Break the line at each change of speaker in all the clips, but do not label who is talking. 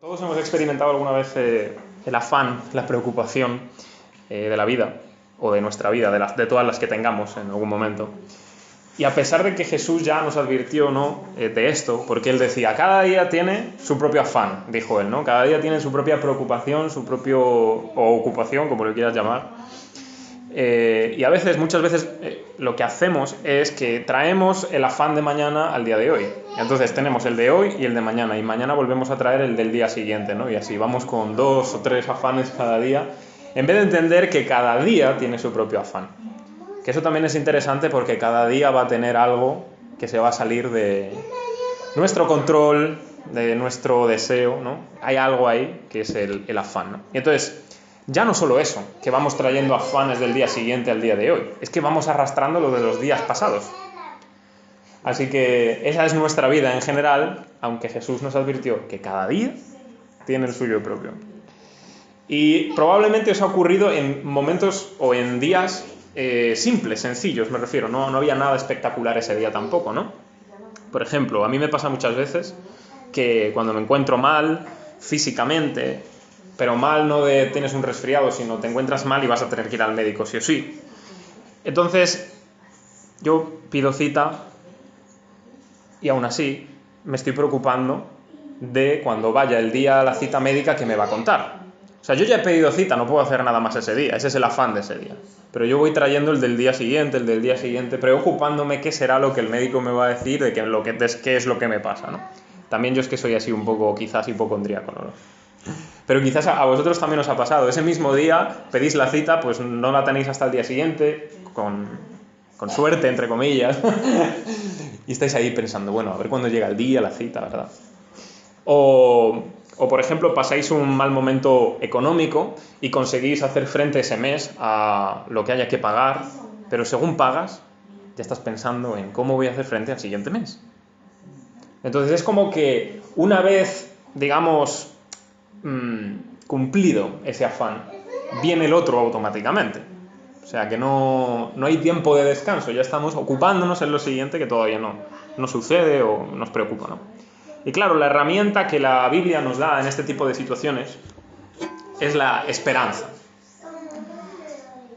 Todos hemos experimentado alguna vez el afán, la preocupación de la vida, o de nuestra vida, de todas las que tengamos en algún momento. Y a pesar de que Jesús ya nos advirtió, ¿no?, de esto, porque Él decía, cada día tiene su propio afán, dijo Él, ¿no? Cada día tiene su propia preocupación, su propio o ocupación, como lo quieras llamar. Y a veces, muchas veces, lo que hacemos es que traemos el afán de mañana al día de hoy. Entonces tenemos el de hoy y el de mañana, y mañana volvemos a traer el del día siguiente, ¿no? Y así vamos con 2 o 3 afanes cada día, en vez de entender que cada día tiene su propio afán. Que eso también es interesante porque cada día va a tener algo que se va a salir de nuestro control, de nuestro deseo, ¿no? Hay algo ahí que es el afán, ¿no? Y entonces, ya no solo eso, que vamos trayendo afanes del día siguiente al día de hoy, es que vamos arrastrando lo de los días pasados. Así que esa es nuestra vida en general, aunque Jesús nos advirtió que cada día tiene el suyo propio. Y probablemente os ha ocurrido en momentos o en días simples, sencillos, me refiero, no había nada espectacular ese día tampoco, ¿no? Por ejemplo, a mí me pasa muchas veces que cuando me encuentro mal físicamente, pero mal no de tienes un resfriado, sino te encuentras mal y vas a tener que ir al médico sí o sí. Entonces, yo pido cita y aún así me estoy preocupando de cuando vaya el día a la cita médica que me va a contar. O sea, yo ya he pedido cita, no puedo hacer nada más ese día, ese es el afán de ese día. Pero yo voy trayendo el del día siguiente, preocupándome qué será lo que el médico me va a decir, de qué es lo que me pasa, ¿no? También yo es que soy así un poco, quizás hipocondríaco, ¿no? Pero quizás a vosotros también os ha pasado. Ese mismo día pedís la cita, pues no la tenéis hasta el día siguiente, con suerte, entre comillas, y estáis ahí pensando, bueno, a ver cuándo llega el día, la cita, ¿verdad? O por ejemplo, pasáis un mal momento económico y conseguís hacer frente ese mes a lo que haya que pagar, pero según pagas, ya estás pensando en cómo voy a hacer frente al siguiente mes. Entonces es como que una vez, digamos, cumplido ese afán, viene el otro automáticamente. O sea que no hay tiempo de descanso, ya estamos ocupándonos en lo siguiente que todavía no sucede o nos preocupa, ¿no? Y claro, la herramienta que la Biblia nos da en este tipo de situaciones es la esperanza.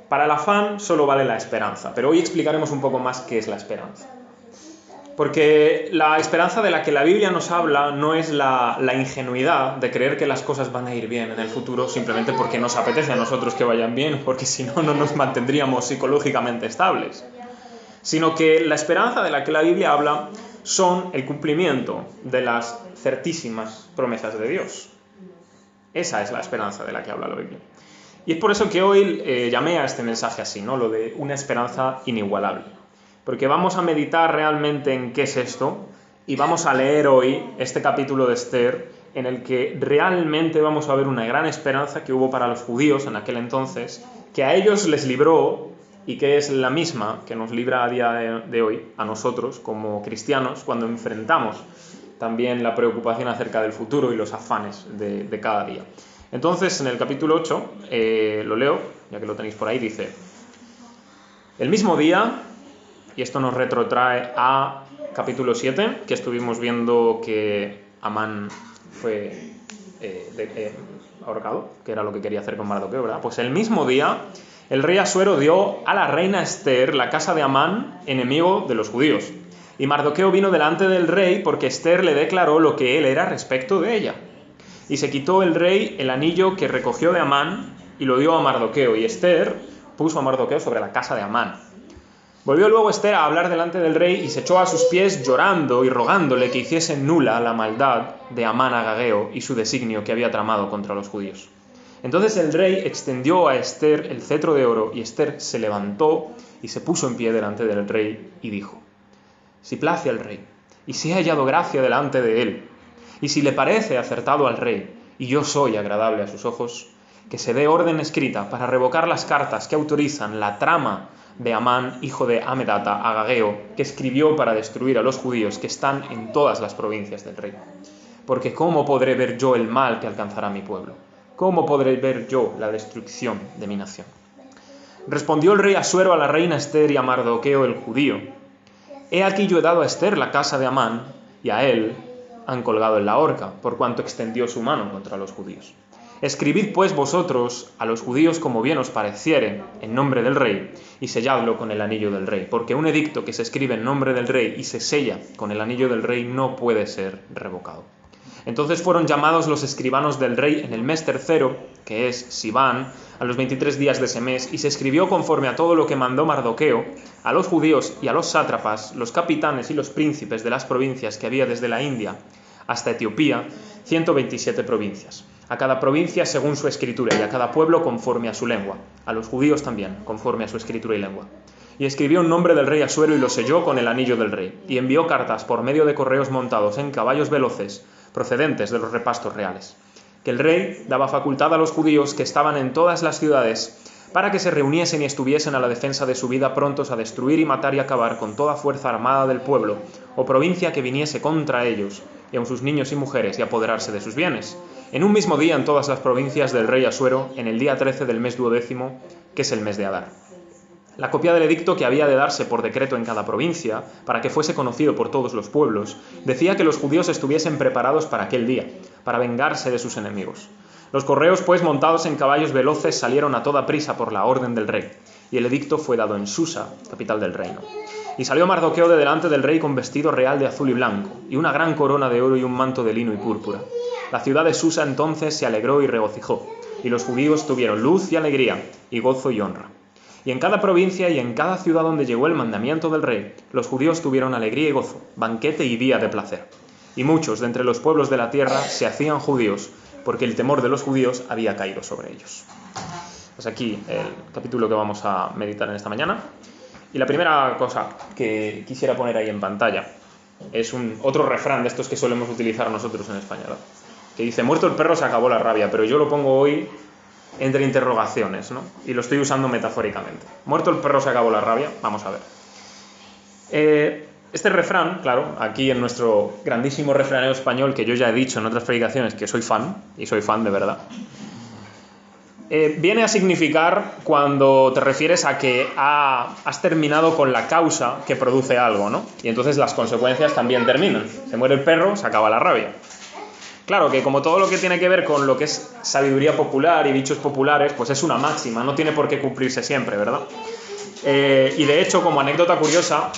Para el afán solo vale la esperanza, pero hoy explicaremos un poco más qué es la esperanza. Porque la esperanza de la que la Biblia nos habla no es la ingenuidad de creer que las cosas van a ir bien en el futuro simplemente porque nos apetece a nosotros que vayan bien, porque si no, no nos mantendríamos psicológicamente estables. Sino que la esperanza de la que la Biblia habla son el cumplimiento de las certísimas promesas de Dios. Esa es la esperanza de la que habla la Biblia. Y es por eso que hoy llamé a este mensaje así, ¿no? Lo de una esperanza inigualable. Porque vamos a meditar realmente en qué es esto y vamos a leer hoy este capítulo de Esther en el que realmente vamos a ver una gran esperanza que hubo para los judíos en aquel entonces, que a ellos les libró y que es la misma que nos libra a día de hoy a nosotros como cristianos cuando enfrentamos también la preocupación acerca del futuro y los afanes de cada día. Entonces, en el capítulo 8, lo leo, ya que lo tenéis por ahí, dice: el mismo día, y esto nos retrotrae a capítulo 7, que estuvimos viendo que Amán fue ahorcado, que era lo que quería hacer con Mardoqueo, ¿verdad? Pues el mismo día, el rey Asuero dio a la reina Esther la casa de Amán, enemigo de los judíos. Y Mardoqueo vino delante del rey porque Esther le declaró lo que él era respecto de ella. Y se quitó el rey el anillo que recogió de Amán y lo dio a Mardoqueo. Y Esther puso a Mardoqueo sobre la casa de Amán. Volvió luego Esther a hablar delante del rey y se echó a sus pies llorando y rogándole que hiciese nula la maldad de Amán Agageo y su designio que había tramado contra los judíos. Entonces el rey extendió a Esther el cetro de oro y Esther se levantó y se puso en pie delante del rey y dijo: si place al rey y si he hallado gracia delante de él y si le parece acertado al rey y yo soy agradable a sus ojos, que se dé orden escrita para revocar las cartas que autorizan la trama de Amán, hijo de Amedata, Agageo, que escribió para destruir a los judíos que están en todas las provincias del rey. Porque ¿cómo podré ver yo el mal que alcanzará mi pueblo? ¿Cómo podré ver yo la destrucción de mi nación? Respondió el rey Asuero a la reina Esther y a Mardoqueo el judío: he aquí yo he dado a Esther la casa de Amán, y a él han colgado en la horca, por cuanto extendió su mano contra los judíos. Escribid pues vosotros a los judíos como bien os pareciere, en nombre del rey, y selladlo con el anillo del rey, porque un edicto que se escribe en nombre del rey y se sella con el anillo del rey no puede ser revocado. Entonces fueron llamados los escribanos del rey en el mes tercero, que es Siván, a los 23 días de ese mes, y se escribió conforme a todo lo que mandó Mardoqueo, a los judíos y a los sátrapas, los capitanes y los príncipes de las provincias que había desde la India hasta Etiopía, 127 provincias. A cada provincia según su escritura y a cada pueblo conforme a su lengua. A los judíos también, conforme a su escritura y lengua. Y escribió un nombre del rey Asuero y lo selló con el anillo del rey. Y envió cartas por medio de correos montados en caballos veloces, procedentes de los repastos reales. Que el rey daba facultad a los judíos que estaban en todas las ciudades para que se reuniesen y estuviesen a la defensa de su vida prontos a destruir y matar y acabar con toda fuerza armada del pueblo o provincia que viniese contra ellos, y aun sus niños y mujeres, y apoderarse de sus bienes. En un mismo día en todas las provincias del rey Asuero, en el día 13 del mes 12º, que es el mes de Adar. La copia del edicto que había de darse por decreto en cada provincia, para que fuese conocido por todos los pueblos, decía que los judíos estuviesen preparados para aquel día, para vengarse de sus enemigos. Los correos, pues, montados en caballos veloces, salieron a toda prisa por la orden del rey, y el edicto fue dado en Susa, capital del reino. Y salió Mardoqueo de delante del rey con vestido real de azul y blanco, y una gran corona de oro y un manto de lino y púrpura. La ciudad de Susa entonces se alegró y regocijó, y los judíos tuvieron luz y alegría, y gozo y honra. Y en cada provincia y en cada ciudad donde llegó el mandamiento del rey, los judíos tuvieron alegría y gozo, banquete y día de placer. Y muchos de entre los pueblos de la tierra se hacían judíos, porque el temor de los judíos había caído sobre ellos. Pues aquí el capítulo que vamos a meditar en esta mañana. Y la primera cosa que quisiera poner ahí en pantalla es otro refrán de estos que solemos utilizar nosotros en España, ¿no? Que dice: muerto el perro se acabó la rabia, pero yo lo pongo hoy entre interrogaciones, ¿no? Y lo estoy usando metafóricamente. Muerto el perro se acabó la rabia. Vamos a ver. Este refrán, claro, aquí en nuestro grandísimo refranero español, que yo ya he dicho en otras predicaciones que soy fan, y soy fan de verdad, viene a significar cuando te refieres a que has terminado con la causa que produce algo, ¿no? Y entonces las consecuencias también terminan. Se muere el perro, se acaba la rabia. Claro que como todo lo que tiene que ver con lo que es sabiduría popular y dichos populares, pues es una máxima, no tiene por qué cumplirse siempre, ¿verdad? Y de hecho, como anécdota curiosa,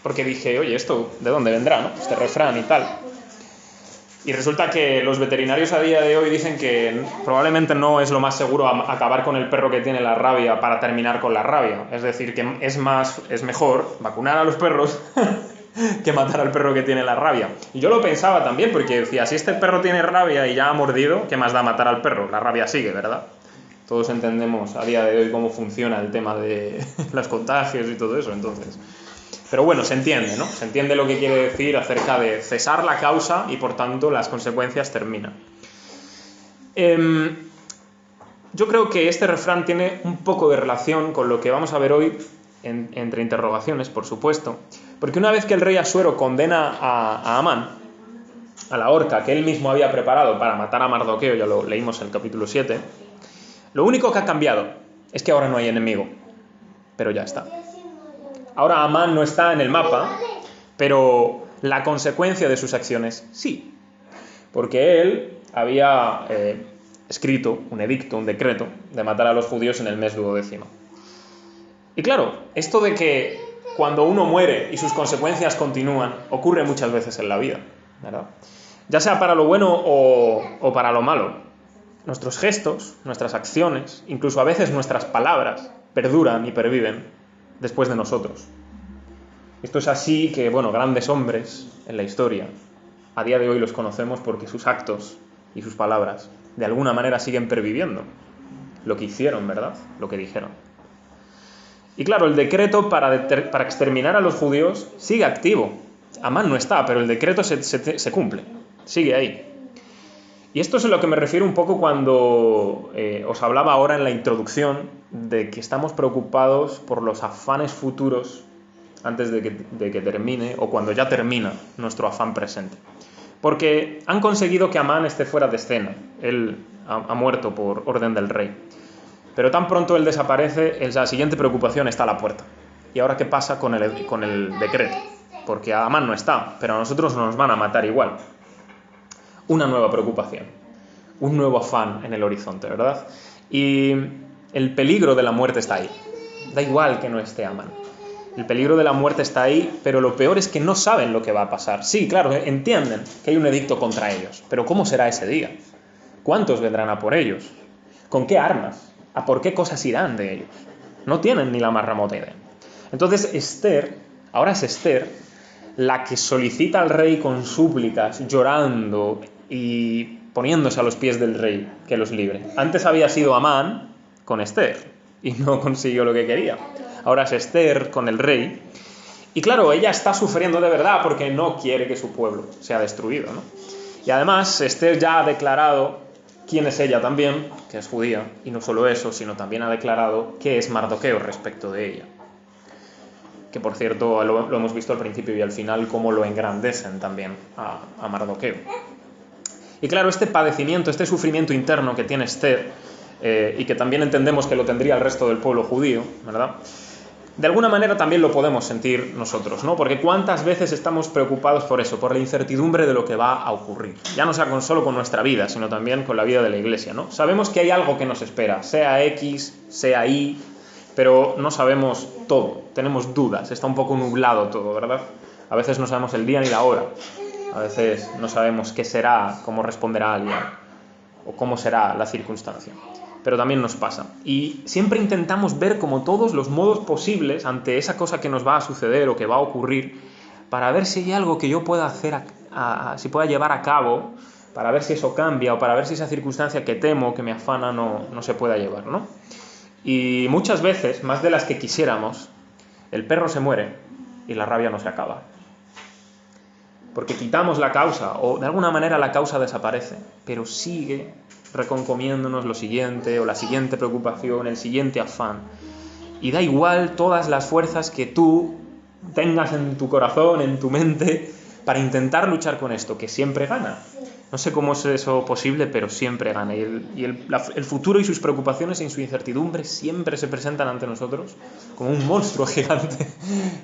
porque dije, oye, ¿esto de dónde vendrá, no? Este refrán y tal. Y resulta que los veterinarios a día de hoy dicen que probablemente no es lo más seguro acabar con el perro que tiene la rabia para terminar con la rabia. Es decir, que es mejor vacunar a los perros que matar al perro que tiene la rabia. Y yo lo pensaba también, porque decía, si este perro tiene rabia y ya ha mordido, ¿qué más da matar al perro? La rabia sigue, ¿verdad? Todos entendemos a día de hoy cómo funciona el tema de los contagios y todo eso, entonces. Pero bueno, se entiende, ¿no? Se entiende lo que quiere decir acerca de cesar la causa y por tanto las consecuencias terminan. Yo creo que este refrán tiene un poco de relación con lo que vamos a ver hoy, entre interrogaciones, por supuesto, porque una vez que el rey Asuero condena a Amán a la horca que él mismo había preparado para matar a Mardoqueo, ya lo leímos en el capítulo 7, lo único que ha cambiado es que ahora no hay enemigo, pero ya está. Ahora Amán no está en el mapa, pero la consecuencia de sus acciones sí, porque él había escrito un edicto, un decreto, de matar a los judíos en el mes 12º. Y claro, esto de que cuando uno muere y sus consecuencias continúan, ocurre muchas veces en la vida, ¿verdad? Ya sea para lo bueno o para lo malo. Nuestros gestos, nuestras acciones, incluso a veces nuestras palabras, perduran y perviven después de nosotros. Esto es así que, bueno, grandes hombres en la historia, a día de hoy los conocemos porque sus actos y sus palabras de alguna manera siguen perviviendo. Lo que hicieron, ¿verdad? Lo que dijeron. Y claro, el decreto para exterminar a los judíos sigue activo. Amán no está, pero el decreto se cumple, sigue ahí. Y esto es a lo que me refiero un poco cuando os hablaba ahora en la introducción de que estamos preocupados por los afanes futuros antes de que termine o cuando ya termina nuestro afán presente. Porque han conseguido que Amán esté fuera de escena. Él ha muerto por orden del rey. Pero tan pronto él desaparece, la siguiente preocupación está a la puerta. ¿Y ahora qué pasa con el decreto? Porque Amán no está, pero a nosotros nos van a matar igual. una nueva preocupación, un nuevo afán en el horizonte, ¿verdad? Y el peligro de la muerte está ahí. Da igual que no esté Amán. El peligro de la muerte está ahí, pero lo peor es que no saben lo que va a pasar. Sí, claro, entienden que hay un edicto contra ellos, pero ¿cómo será ese día? ¿Cuántos vendrán a por ellos? ¿Con qué armas? ¿A por qué cosas irán de ellos? No tienen ni la más remota idea. Entonces ahora es Esther, la que solicita al rey con súplicas, llorando y poniéndose a los pies del rey que los libre. Antes había sido Amán con Esther y no consiguió lo que quería. Ahora es Esther con el rey. Y claro, ella está sufriendo de verdad porque no quiere que su pueblo sea destruido, ¿no? Y además, Esther ya ha declarado quién es ella también, que es judía, y no solo eso, sino también ha declarado qué es Mardoqueo respecto de ella. Que por cierto, lo hemos visto al principio y al final, cómo lo engrandecen también a Mardoqueo. Y claro, este padecimiento, este sufrimiento interno que tiene Esther, y que también entendemos que lo tendría el resto del pueblo judío, ¿verdad? De alguna manera también lo podemos sentir nosotros, ¿no? Porque cuántas veces estamos preocupados por eso, por la incertidumbre de lo que va a ocurrir. Ya no sea solo con nuestra vida, sino también con la vida de la Iglesia, ¿no? Sabemos que hay algo que nos espera, sea X, sea Y, pero no sabemos todo, tenemos dudas, está un poco nublado todo, ¿verdad? A veces no sabemos el día ni la hora, a veces no sabemos qué será, cómo responderá alguien, o cómo será la circunstancia. Pero también nos pasa. Y siempre intentamos ver como todos los modos posibles ante esa cosa que nos va a suceder o que va a ocurrir, para ver si hay algo que yo pueda hacer, si pueda llevar a cabo, para ver si eso cambia o para ver si esa circunstancia que temo, que me afana, no se pueda llevar, ¿no? Y muchas veces, más de las que quisiéramos, el perro se muere y la rabia no se acaba. Porque quitamos la causa, o de alguna manera la causa desaparece, pero sigue reconcomiéndonos lo siguiente, o la siguiente preocupación, el siguiente afán. Y da igual todas las fuerzas que tú tengas en tu corazón, en tu mente, para intentar luchar con esto, que siempre gana. No sé cómo es eso posible, pero siempre gana. Y el futuro y sus preocupaciones y su incertidumbre siempre se presentan ante nosotros como un monstruo gigante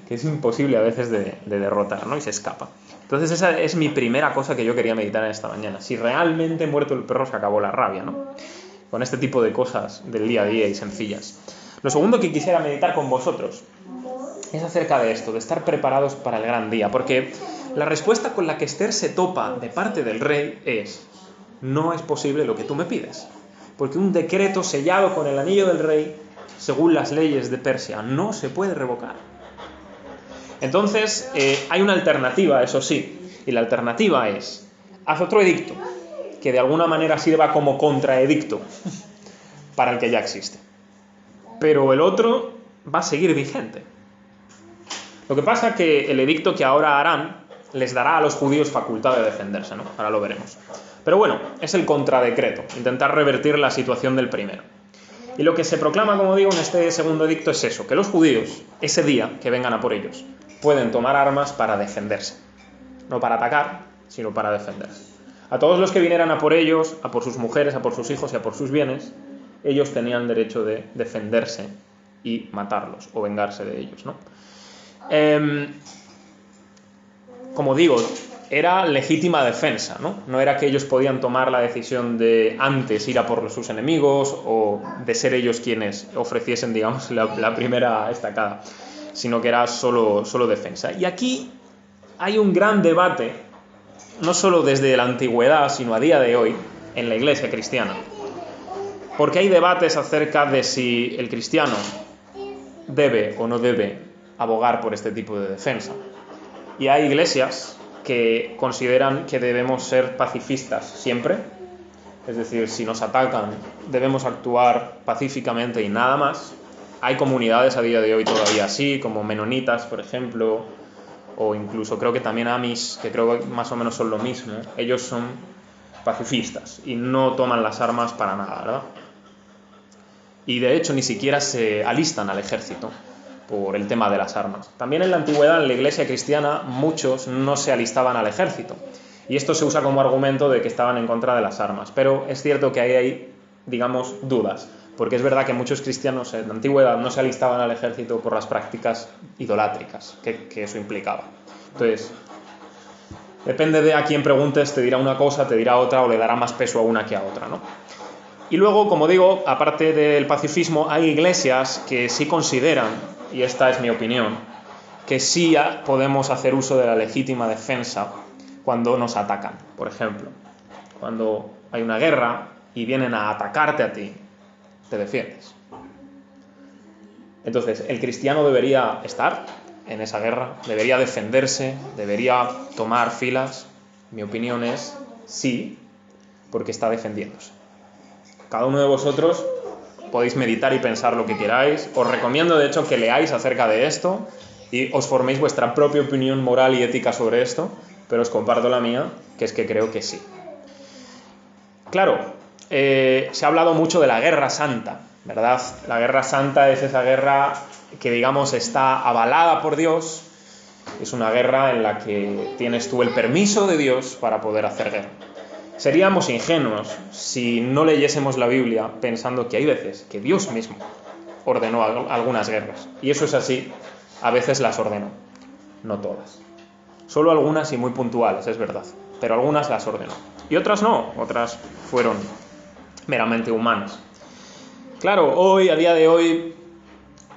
que es imposible a veces de derrotar, ¿no? Y se escapa. Entonces esa es mi primera cosa que yo quería meditar en esta mañana. Si realmente muerto el perro se acabó la rabia, ¿no? Con este tipo de cosas del día a día y sencillas. Lo segundo que quisiera meditar con vosotros es acerca de esto, de estar preparados para el gran día, porque la respuesta con la que Esther se topa de parte del rey es: no es posible lo que tú me pides, porque un decreto sellado con el anillo del rey, según las leyes de Persia, no se puede revocar. Entonces, hay una alternativa, eso sí, y la alternativa es: haz otro edicto, que de alguna manera sirva como contraedicto para el que ya existe. Pero el otro va a seguir vigente. Lo que pasa es que el edicto que ahora harán les dará a los judíos facultad de defenderse, ¿no? Ahora lo veremos. Pero bueno, es el contradecreto, intentar revertir la situación del primero. Y lo que se proclama, como digo, en este segundo edicto es eso, que los judíos, ese día que vengan a por ellos, pueden tomar armas para defenderse. No para atacar, sino para defenderse. A todos los que vinieran a por ellos, a por sus mujeres, a por sus hijos y a por sus bienes, ellos tenían derecho de defenderse y matarlos o vengarse de ellos, ¿no? Como digo, era legítima defensa, ¿no? No era que ellos podían tomar la decisión de antes ir a por sus enemigos o de ser ellos quienes ofreciesen, digamos, la primera estacada, sino que era solo defensa. Y aquí hay un gran debate, no solo desde la antigüedad, sino a día de hoy, en la Iglesia cristiana. Porque hay debates acerca de si el cristiano debe o no debe abogar por este tipo de defensa. Y hay iglesias que consideran que debemos ser pacifistas siempre, es decir, si nos atacan debemos actuar pacíficamente y nada más. Hay comunidades a día de hoy todavía así, como menonitas, por ejemplo, o incluso creo que también Amish, que creo que más o menos son lo mismo. Ellos son pacifistas y no toman las armas para nada, ¿verdad? Y de hecho ni siquiera se alistan al ejército por el tema de las armas. También en la antigüedad, en la iglesia cristiana, muchos no se alistaban al ejército. Y esto se usa como argumento de que estaban en contra de las armas. Pero es cierto que ahí hay, digamos, dudas. Porque es verdad que muchos cristianos en la antigüedad no se alistaban al ejército por las prácticas idolátricas que eso implicaba. Entonces, Depende de a quién preguntes, te dirá una cosa, te dirá otra, o le dará más peso a una que a otra, ¿no? Y luego, como digo, aparte del pacifismo, hay iglesias que sí consideran, y esta es mi opinión, que sí podemos hacer uso de la legítima defensa cuando nos atacan. Por ejemplo, cuando hay una guerra y vienen a atacarte a ti, te defiendes. Entonces, el cristiano debería estar en esa guerra, debería defenderse, debería tomar filas. Mi opinión es sí, porque está defendiéndose. Cada uno de vosotros podéis meditar y pensar lo que queráis. Os recomiendo, de hecho, que leáis acerca de esto y os forméis vuestra propia opinión moral y ética sobre esto, pero os comparto la mía, que es que creo que sí. Claro, se ha hablado mucho de la Guerra Santa, ¿verdad? La Guerra Santa es esa guerra que, digamos, está avalada por Dios. Es una guerra en la que tienes tú el permiso de Dios para poder hacer guerra. Seríamos ingenuos si no leyésemos la Biblia pensando que hay veces que Dios mismo ordenó algunas guerras. Y eso es así, a veces las ordenó, no todas. Solo algunas y muy puntuales, es verdad, pero algunas las ordenó. Y otras no, otras fueron meramente humanas. Claro, hoy, a día de hoy,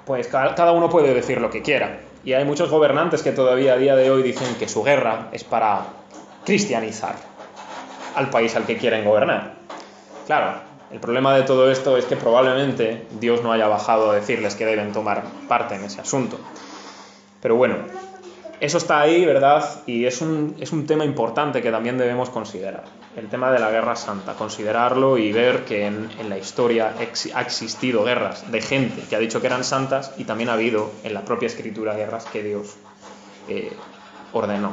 pues cada uno puede decir lo que quiera. Y hay muchos gobernantes que todavía a día de hoy dicen que su guerra es para cristianizar al país al que quieren gobernar. Claro, el problema de todo esto es que probablemente Dios no haya bajado a decirles que deben tomar parte en ese asunto. Pero bueno, eso está ahí, ¿verdad? Y es un tema importante que también debemos considerar. El tema de la Guerra Santa, considerarlo y ver que en la historia ha existido guerras de gente que ha dicho que eran santas y también ha habido en la propia Escritura guerras que Dios ordenó.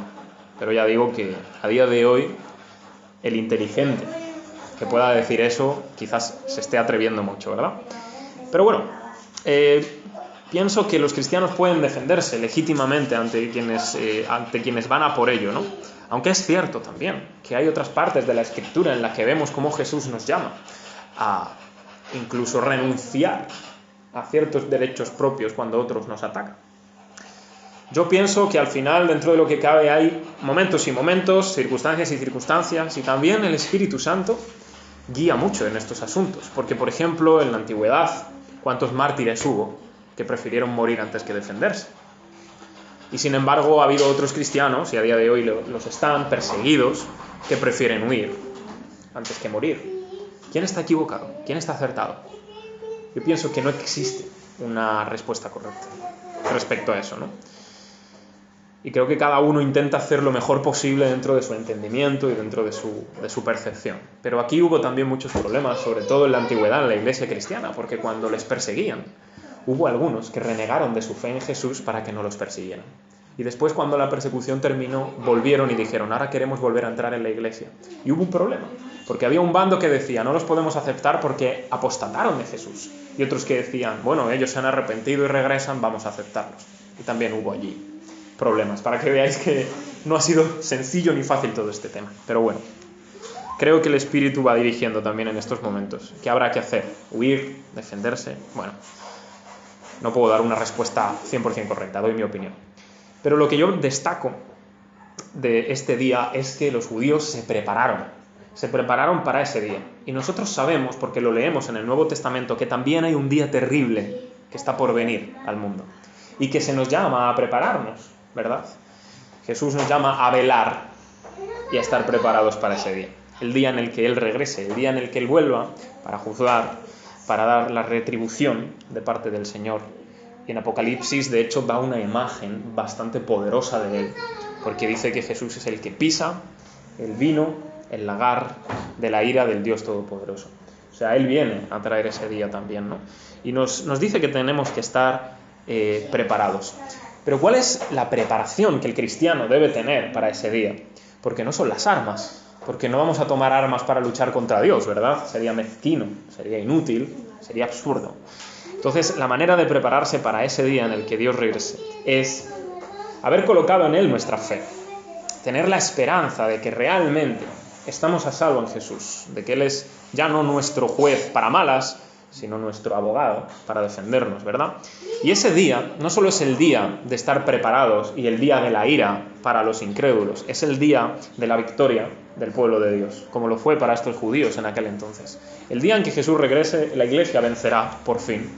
Pero ya digo que a día de hoy el inteligente que pueda decir eso quizás se esté atreviendo mucho, ¿verdad? Pero bueno, pienso que los cristianos pueden defenderse legítimamente ante quienes van a por ello, ¿no? Aunque es cierto también que hay otras partes de la Escritura en las que vemos cómo Jesús nos llama a incluso renunciar a ciertos derechos propios cuando otros nos atacan. Yo pienso que al final, dentro de lo que cabe, hay momentos y momentos, circunstancias y circunstancias, y también el Espíritu Santo guía mucho en estos asuntos. Porque, por ejemplo, en la antigüedad, ¿cuántos mártires hubo que prefirieron morir antes que defenderse? Y sin embargo, ha habido otros cristianos, y a día de hoy los están, perseguidos, que prefieren huir antes que morir. ¿Quién está equivocado? ¿Quién está acertado? Yo pienso que no existe una respuesta correcta respecto a eso, ¿no? Y creo que cada uno intenta hacer lo mejor posible dentro de su entendimiento y dentro de su percepción. Pero aquí hubo también muchos problemas, sobre todo en la antigüedad, en la iglesia cristiana, porque cuando les perseguían, hubo algunos que renegaron de su fe en Jesús para que no los persiguieran. Y después, cuando la persecución terminó, volvieron y dijeron, ahora queremos volver a entrar en la iglesia. Y hubo un problema, porque había un bando que decía, no los podemos aceptar porque apostataron de Jesús. Y otros que decían, bueno, ellos se han arrepentido y regresan, vamos a aceptarlos. Y también hubo allí problemas, para que veáis que no ha sido sencillo ni fácil todo este tema. Pero bueno, creo que el Espíritu va dirigiendo también en estos momentos. ¿Qué habrá que hacer? ¿Huir? ¿Defenderse? Bueno, no puedo dar una respuesta 100% correcta, doy mi opinión. Pero lo que yo destaco de este día es que los judíos se prepararon para ese día. Y nosotros sabemos, porque lo leemos en el Nuevo Testamento, que también hay un día terrible que está por venir al mundo y que se nos llama a prepararnos, ¿verdad? Jesús nos llama a velar y a estar preparados para ese día. El día en el que Él regrese, el día en el que Él vuelva para juzgar, para dar la retribución de parte del Señor. Y en Apocalipsis, de hecho, da una imagen bastante poderosa de Él, porque dice que Jesús es el que pisa el vino, el lagar de la ira del Dios Todopoderoso. O sea, Él viene a traer ese día también, ¿no? Y nos dice que tenemos que estar preparados. Pero ¿cuál es la preparación que el cristiano debe tener para ese día? Porque no son las armas, porque no vamos a tomar armas para luchar contra Dios, ¿verdad? Sería mezquino, sería inútil, sería absurdo. Entonces, la manera de prepararse para ese día en el que Dios regrese es haber colocado en Él nuestra fe, tener la esperanza de que realmente estamos a salvo en Jesús, de que Él es ya no nuestro juez para malas, sino nuestro abogado para defendernos, ¿verdad? Y ese día no solo es el día de estar preparados y el día de la ira para los incrédulos, es el día de la victoria del pueblo de Dios, como lo fue para estos judíos en aquel entonces. El día en que Jesús regrese, la Iglesia vencerá, por fin,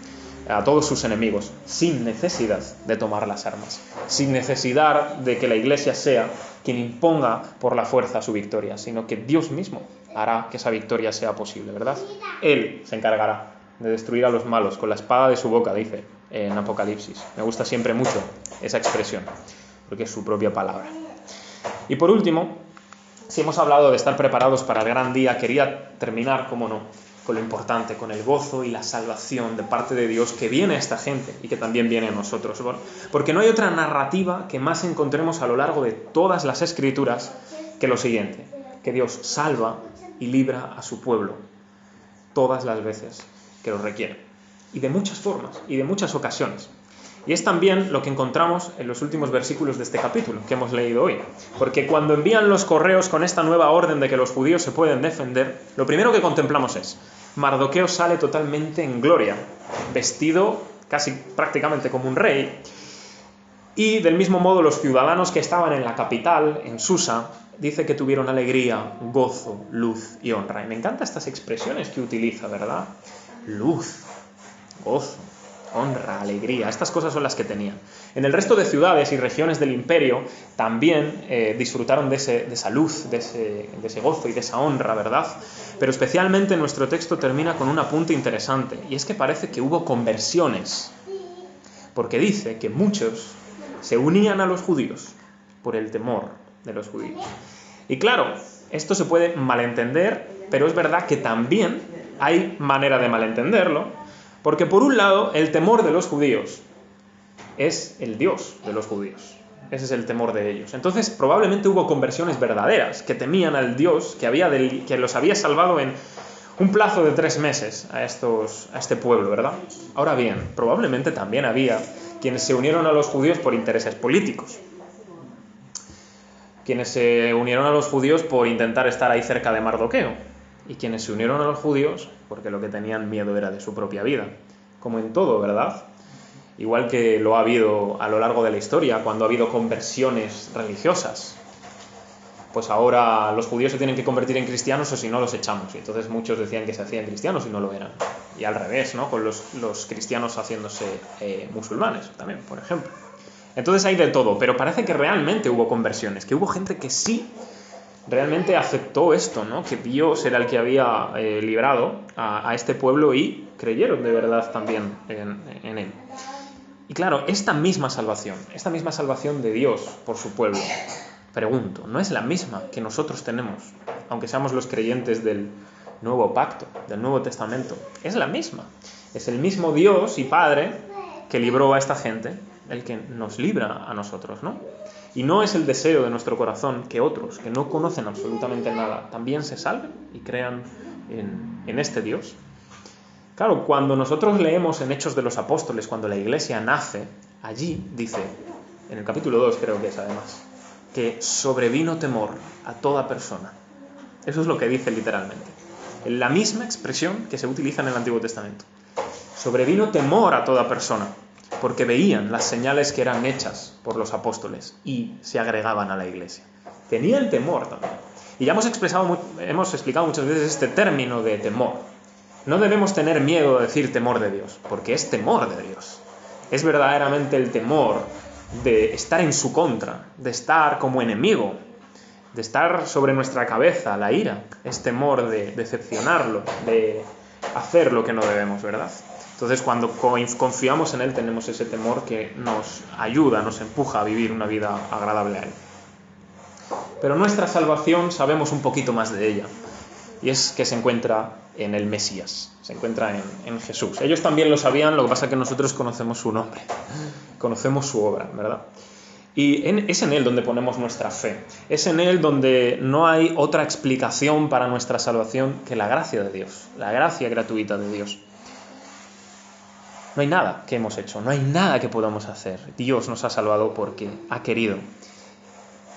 a todos sus enemigos, sin necesidad de tomar las armas, sin necesidad de que la Iglesia sea quien imponga por la fuerza su victoria, sino que Dios mismo hará que esa victoria sea posible, ¿verdad? Él se encargará de destruir a los malos con la espada de su boca, dice en Apocalipsis. Me gusta siempre mucho esa expresión, porque es su propia palabra. Y por último, si hemos hablado de estar preparados para el gran día, quería terminar, cómo no, con lo importante, con el gozo y la salvación de parte de Dios que viene a esta gente y que también viene a nosotros. ¿Bueno? Porque no hay otra narrativa que más encontremos a lo largo de todas las Escrituras que lo siguiente, que Dios salva y libra a su pueblo todas las veces que lo requiere, y de muchas formas y de muchas ocasiones. Y es también lo que encontramos en los últimos versículos de este capítulo que hemos leído hoy. Porque cuando envían los correos con esta nueva orden de que los judíos se pueden defender, lo primero que contemplamos es: Mardoqueo sale totalmente en gloria, vestido casi prácticamente como un rey. Y del mismo modo los ciudadanos que estaban en la capital, en Susa, dice que tuvieron alegría, gozo, luz y honra. Y me encantan estas expresiones que utiliza, ¿verdad? Luz, gozo, honra, alegría, estas cosas son las que tenían. En el resto de ciudades y regiones del imperio también disfrutaron de esa luz, de ese gozo y de esa honra, ¿verdad? Pero especialmente nuestro texto termina con un apunte interesante, y es que parece que hubo conversiones, porque dice que muchos se unían a los judíos por el temor de los judíos. Y claro, esto se puede malentender, pero es verdad que también hay manera de malentenderlo, porque por un lado, el temor de los judíos es el Dios de los judíos. Ese es el temor de ellos. Entonces, probablemente hubo conversiones verdaderas, que temían al Dios que los había salvado en un plazo de 3 meses a este pueblo, ¿verdad? Ahora bien, probablemente también había quienes se unieron a los judíos por intereses políticos. Quienes se unieron a los judíos por intentar estar ahí cerca de Mardoqueo. Y quienes se unieron a los judíos porque lo que tenían miedo era de su propia vida. Como en todo, ¿verdad? Igual que lo ha habido a lo largo de la historia, cuando ha habido conversiones religiosas. Pues ahora los judíos se tienen que convertir en cristianos o si no los echamos. Y entonces muchos decían que se hacían cristianos y no lo eran. Y al revés, ¿no? Con los cristianos haciéndose musulmanes también, por ejemplo. Entonces hay de todo, pero parece que realmente hubo conversiones, que hubo gente que sí realmente aceptó esto, ¿no? Que Dios era el que había librado a este pueblo y creyeron de verdad también en él. Y claro, esta misma salvación de Dios por su pueblo, pregunto, ¿no es la misma que nosotros tenemos, aunque seamos los creyentes del Nuevo Pacto, del Nuevo Testamento? Es la misma. Es el mismo Dios y Padre que libró a esta gente, el que nos libra a nosotros, ¿no? Y no es el deseo de nuestro corazón que otros, que no conocen absolutamente nada, también se salven y crean en este Dios. Claro, cuando nosotros leemos en Hechos de los Apóstoles, cuando la Iglesia nace, allí dice, en el capítulo 2 creo que es además, que sobrevino temor a toda persona. Eso es lo que dice literalmente. La misma expresión que se utiliza en el Antiguo Testamento. Sobrevino temor a toda persona, porque veían las señales que eran hechas por los apóstoles y se agregaban a la Iglesia. Tenían temor también. Y ya hemos explicado muchas veces este término de temor. No debemos tener miedo de decir temor de Dios, porque es temor de Dios. Es verdaderamente el temor de estar en su contra, de estar como enemigo, de estar sobre nuestra cabeza, la ira. Es temor de decepcionarlo, de hacer lo que no debemos, ¿verdad? Entonces, cuando confiamos en Él, tenemos ese temor que nos ayuda, nos empuja a vivir una vida agradable a Él. Pero nuestra salvación sabemos un poquito más de ella, y es que se encuentra en el Mesías, se encuentra en Jesús. Ellos también lo sabían, lo que pasa es que nosotros conocemos su nombre, conocemos su obra, ¿verdad? Y es en Él donde ponemos nuestra fe, es en Él donde no hay otra explicación para nuestra salvación que la gracia de Dios, la gracia gratuita de Dios. No hay nada que hemos hecho, no hay nada que podamos hacer. Dios nos ha salvado porque ha querido.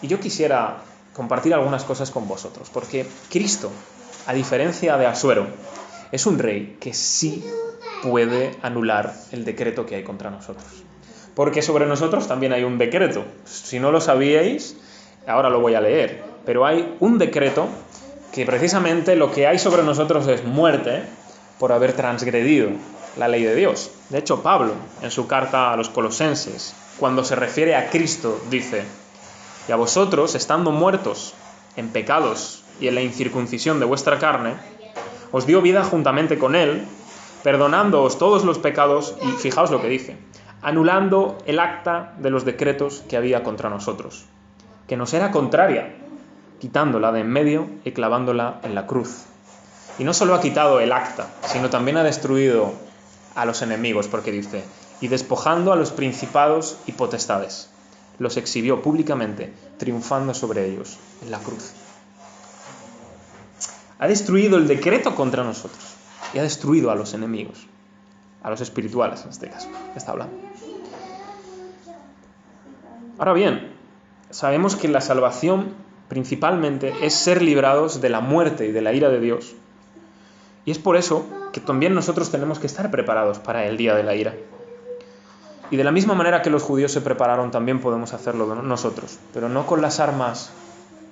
Y yo quisiera compartir algunas cosas con vosotros, porque Cristo, a diferencia de Asuero, Es un rey que sí puede anular el decreto que hay contra nosotros. Porque sobre nosotros también hay un decreto. Si no lo sabíais, ahora lo voy a leer. Pero hay un decreto que precisamente lo que hay sobre nosotros es muerte por haber transgredido la ley de Dios. De hecho, Pablo, en su carta a los Colosenses, cuando se refiere a Cristo, dice: y a vosotros, estando muertos en pecados y en la incircuncisión de vuestra carne, os dio vida juntamente con él, perdonándoos todos los pecados, y fijaos lo que dice, anulando el acta de los decretos que había contra nosotros, que nos era contraria, quitándola de en medio y clavándola en la cruz. Y no solo ha quitado el acta, sino también ha destruido a los enemigos, porque dice, y despojando a los principados y potestades, los exhibió públicamente, triunfando sobre ellos en la cruz. Ha destruido el decreto contra nosotros y ha destruido a los enemigos, a los espirituales en este caso, que está hablando. Ahora bien, sabemos que la salvación principalmente es ser librados de la muerte y de la ira de Dios. Y es por eso que también nosotros tenemos que estar preparados para el día de la ira. Y de la misma manera que los judíos se prepararon, también podemos hacerlo nosotros, pero no con las armas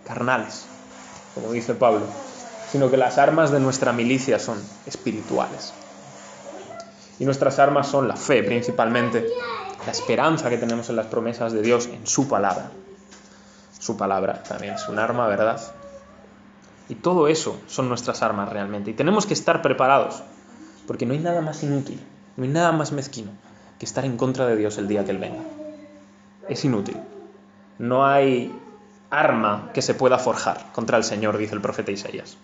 carnales, como dice Pablo, sino que las armas de nuestra milicia son espirituales. Y nuestras armas son la fe, principalmente, la esperanza que tenemos en las promesas de Dios, en su palabra. Su palabra también es un arma, ¿verdad? Y todo eso son nuestras armas realmente. Y tenemos que estar preparados, porque no hay nada más inútil, no hay nada más mezquino que estar en contra de Dios el día que Él venga. Es inútil. No hay arma que se pueda forjar contra el Señor, dice el profeta Isaías.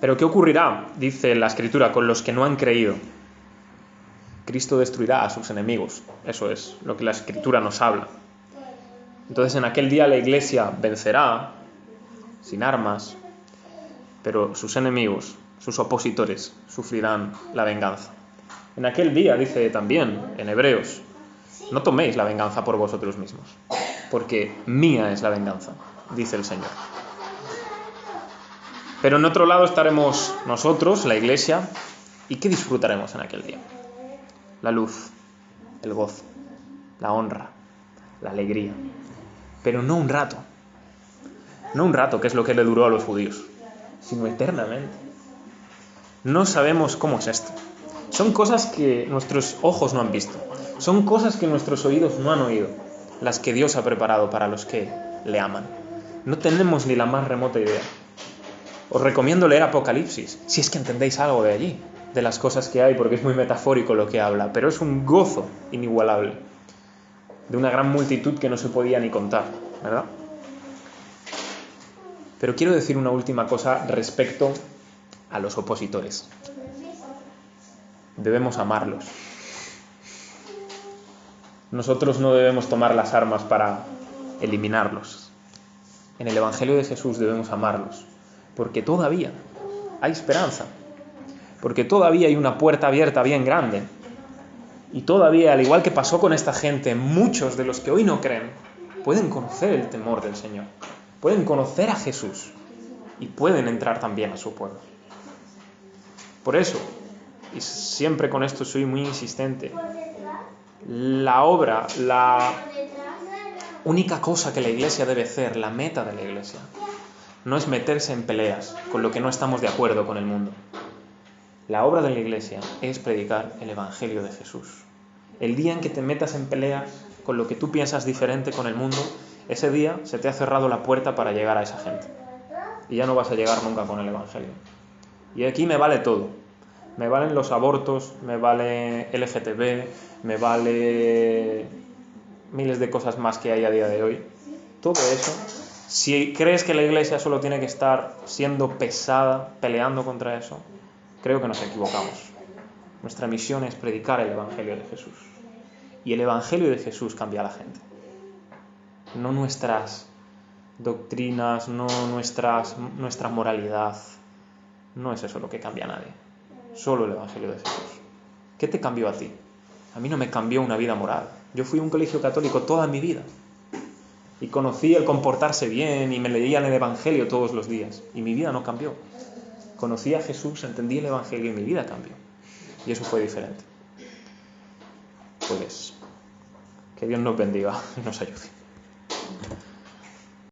Pero ¿qué ocurrirá? Dice la Escritura, con los que no han creído. Cristo destruirá a sus enemigos. Eso es lo que la Escritura nos habla. Entonces en aquel día la Iglesia vencerá sin armas, pero sus enemigos, sus opositores, sufrirán la venganza. En aquel día, dice también en Hebreos, no toméis la venganza por vosotros mismos, porque mía es la venganza, dice el Señor. Pero en otro lado estaremos nosotros, la Iglesia, ¿y qué disfrutaremos en aquel día? La luz, el gozo, la honra, la alegría. Pero no un rato, que es lo que le duró a los judíos, sino eternamente. No sabemos cómo es esto. Son cosas que nuestros ojos no han visto, son cosas que nuestros oídos no han oído, las que Dios ha preparado para los que le aman. No tenemos ni la más remota idea. Os recomiendo leer Apocalipsis, si es que entendéis algo de allí, de las cosas que hay, porque es muy metafórico lo que habla, pero es un gozo inigualable, de una gran multitud que no se podía ni contar, ¿verdad? Pero quiero decir una última cosa respecto a los opositores. Debemos amarlos. Nosotros no debemos tomar las armas para eliminarlos. En el Evangelio de Jesús debemos amarlos, porque todavía hay esperanza, porque todavía hay una puerta abierta bien grande, y todavía, al igual que pasó con esta gente, muchos de los que hoy no creen pueden conocer el temor del Señor, pueden conocer a Jesús y pueden entrar también a su pueblo. Por eso, y siempre con esto soy muy insistente, la obra, la única cosa que la Iglesia debe hacer, la meta de la Iglesia, no es meterse en peleas con lo que no estamos de acuerdo con el mundo. La obra de la Iglesia es predicar el Evangelio de Jesús. El día en que te metas en pelea con lo que tú piensas diferente con el mundo, ese día se te ha cerrado la puerta para llegar a esa gente. Y ya no vas a llegar nunca con el Evangelio. Y aquí me vale todo. Me valen los abortos, me vale LGTB, me vale miles de cosas más que hay a día de hoy. Todo eso, si crees que la Iglesia solo tiene que estar siendo pesada, peleando contra eso, creo que nos equivocamos. Nuestra misión es predicar el Evangelio de Jesús. Y el Evangelio de Jesús cambia a la gente. No nuestras doctrinas, no nuestra moralidad. No es eso lo que cambia a nadie. Solo el Evangelio de Jesús. ¿Qué te cambió a ti? A mí no me cambió una vida moral. Yo fui a un colegio católico toda mi vida. y conocí el comportarse bien y me leía el Evangelio todos los días y mi vida no cambió. Conocí a Jesús, entendí el Evangelio y mi vida cambió. Y eso fue diferente. Pues que Dios nos bendiga y nos ayude.